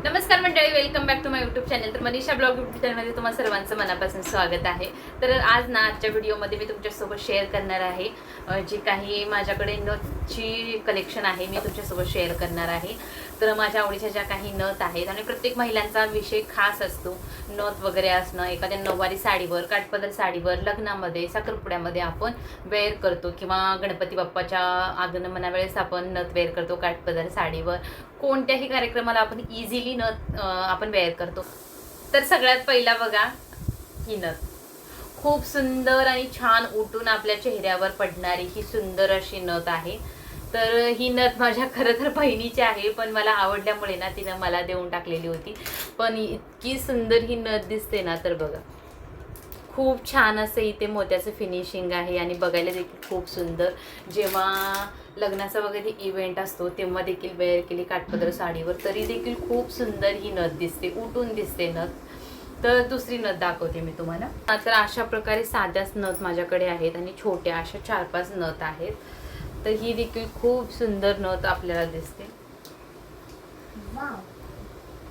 नमस्कार मंडळी, welcome back to my YouTube channel. तर मनीषा ब्लॉग यूट्यूब चॅनलमध्ये तुम्हा सर्वांचं मनापासून स्वागत आहे. तर आज ना आजच्या व्हिडिओमध्ये मी तुमच्यासोबत शेअर करणार आहे जी काही माझ्याकडे नथची कलेक्शन आहे मी तुमच्यासोबत शेअर करणार आहे. तर माझ्या आवडीच्या ज्या काही नथ आहेत आणि प्रत्येक महिलांचा विषय खास असतो नथ वगैरे असणं. एखाद्या नऊवारी साडीवर, काठपदर साडीवर, लग्नामध्ये, साखरपुड्यामध्ये आपण वेअर करतो किंवा गणपती बाप्पाच्या आगमनावेळेस आपण नथ वेअर करतो काठपदर साडीवर. कोणत्याही कार्यक्रमाला आपण इझिली नथ आपण वेअर करतो. तर सगळ्यात पहिला बघा ही नथ, खूप सुंदर आणि छान उठून आपल्या चेहऱ्यावर पडणारी ही सुंदर अशी नथ आहे. तर ही नथ माझ्या खरं तर बहिणीची आहे, पण मला आवडल्यामुळे ना तिनं मला देऊन टाकलेली होती. पण इतकी सुंदर ही नथ दिसते ना, तर बघा खूप छान असं इथे मोत्याचं फिनिशिंग आहे आणि बघायला देखील खूप सुंदर. जेव्हा लग्नाचा वगैरे इव्हेंट असतो तेव्हा देखील वेअर केली काठपदर साडीवर तरी देखील खूप सुंदर ही नथ दिसते, उठून दिसते नथ. तर दुसरी नथ दाखवते मी तुम्हाला. तर अशा प्रकारे साध्याच नथ माझ्याकडे आहेत आणि छोट्या अशा 4-5 नथ आहेत. तर ही देखील खूप सुंदर नथ आपल्याला दिसते.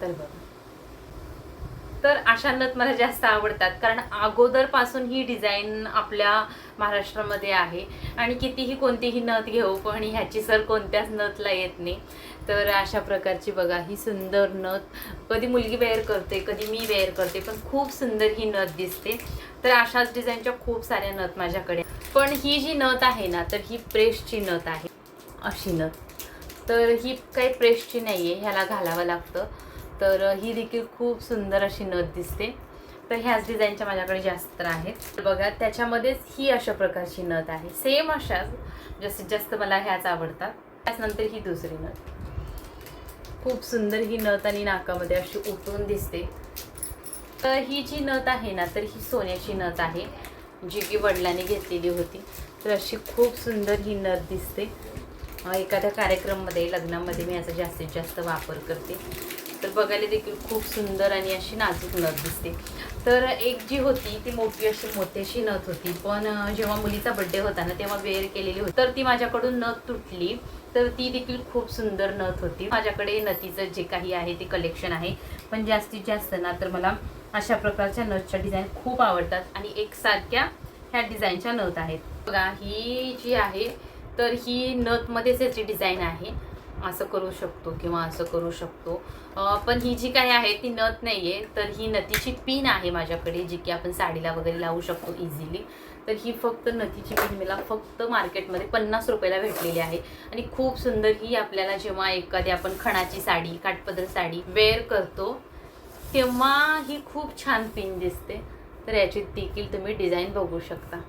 तर बघा, तर अशा नथ मला जास्त आवडतात कारण अगोदरपासून ही डिझाईन आपल्या महाराष्ट्रामध्ये आहे आणि कितीही कोणतीही नथ घेऊ पण ह्याची सर कोणत्याच नथला येत नाही. तर अशा प्रकारची बघा ही सुंदर नथ कधी मुलगी वेअर करते, कधी मी वेअर करते, पण खूप सुंदर ही नथ दिसते. तर अशाच डिझाईनच्या खूप साऱ्या नथ माझ्याकडे. पण ही जी नथ आहे ना, तर ही प्रेसची नथ आहे. अशी नथ, तर ही काही प्रेसची नाही आहे, ह्याला घालावं लागतं. तर ही देखील खूप सुंदर अशी नथ दिसते. तर ह्याच डिझाईनच्या माझ्याकडे जास्त आहेत. बघा त्याच्यामध्येच ही अशा प्रकारची नथ आहे, सेम अशाच, जास्तीत जास्त मला ह्याच आवडतात. त्यानंतर ही दुसरी नथ, खूप सुंदर ही नथ आणि नाकामध्ये अशी उठून दिसते. तर ही जी नथ आहे ना, तर ही सोन्याची नथ आहे जी की वडिलांनी घेतलेली होती. तर अशी खूप सुंदर ही नथ दिसते. एखाद्या कार्यक्रममध्ये, लग्नामध्ये मी याचा जास्तीत जास्त वापर करते. तर बघायला देखील खूप सुंदर आणि अशी नाजूक नथ दिसते. तर एक जी होती ती मोठी अशी मोठ्याशी नथ होती, पण जेव्हा मुलीचा बड्डे होता ना तेव्हा वेअर केलेली होती, तर ती माझ्याकडून नथ तुटली. तर ती देखील खूप सुंदर नथ होती. माझ्याकडे नथीचं जे काही आहे ते कलेक्शन आहे, पण जास्तीत जास्त ना तर मला अशा प्रकारच्या नथच्या डिझाईन खूप आवडतात आणि एकसारख्या ह्या डिझाईनच्या नथ आहेत. बघा ही जी आहे तर ही नथमध्येच याची डिझाईन आहे. असं करू शकतो किंवा असं करू शकतो, पण ही जी काही आहे ती नथ नाही आहे. तर ही नथीची पिन आहे माझ्याकडे जी की आपण साडीला वगैरे लावू शकतो इझिली. तर ही फक्त नथीची पिन मला फक्त मार्केटमध्ये 50 रुपयाला भेटलेली आहे आणि खूप सुंदर ही आपल्याला जेव्हा एखादी आपण खणाची साडी, काठपदर साडी वेअर करतो तेव्हा ही खूप छान पिन दिसते. तर याची देखील तुम्ही डिझाईन बघू शकता.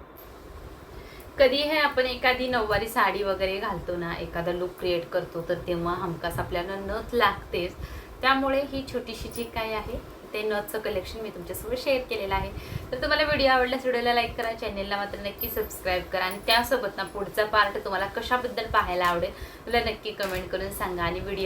कधी हे आपण एखादी नऊवारी साडी वगैरे घालतो ना, एखादा लुक क्रिएट करतो, तर तेव्हा हमखास आपल्याला नथ लागतेच. त्यामुळे ही छोटीशी जी काय आहे ते नथचं कलेक्शन मी तुमच्यासोबत शेअर केलेलं आहे. तर तुम्हाला व्हिडिओ आवडल्यास व्हिडिओला लाईक करा, चॅनेलला मात्र नक्की सबस्क्राईब करा आणि त्यासोबत ना पुढचा पार्ट तुम्हाला कशाबद्दल पाहायला आवडेल मला नक्की कमेंट करून सांगा. आणि व्हिडिओ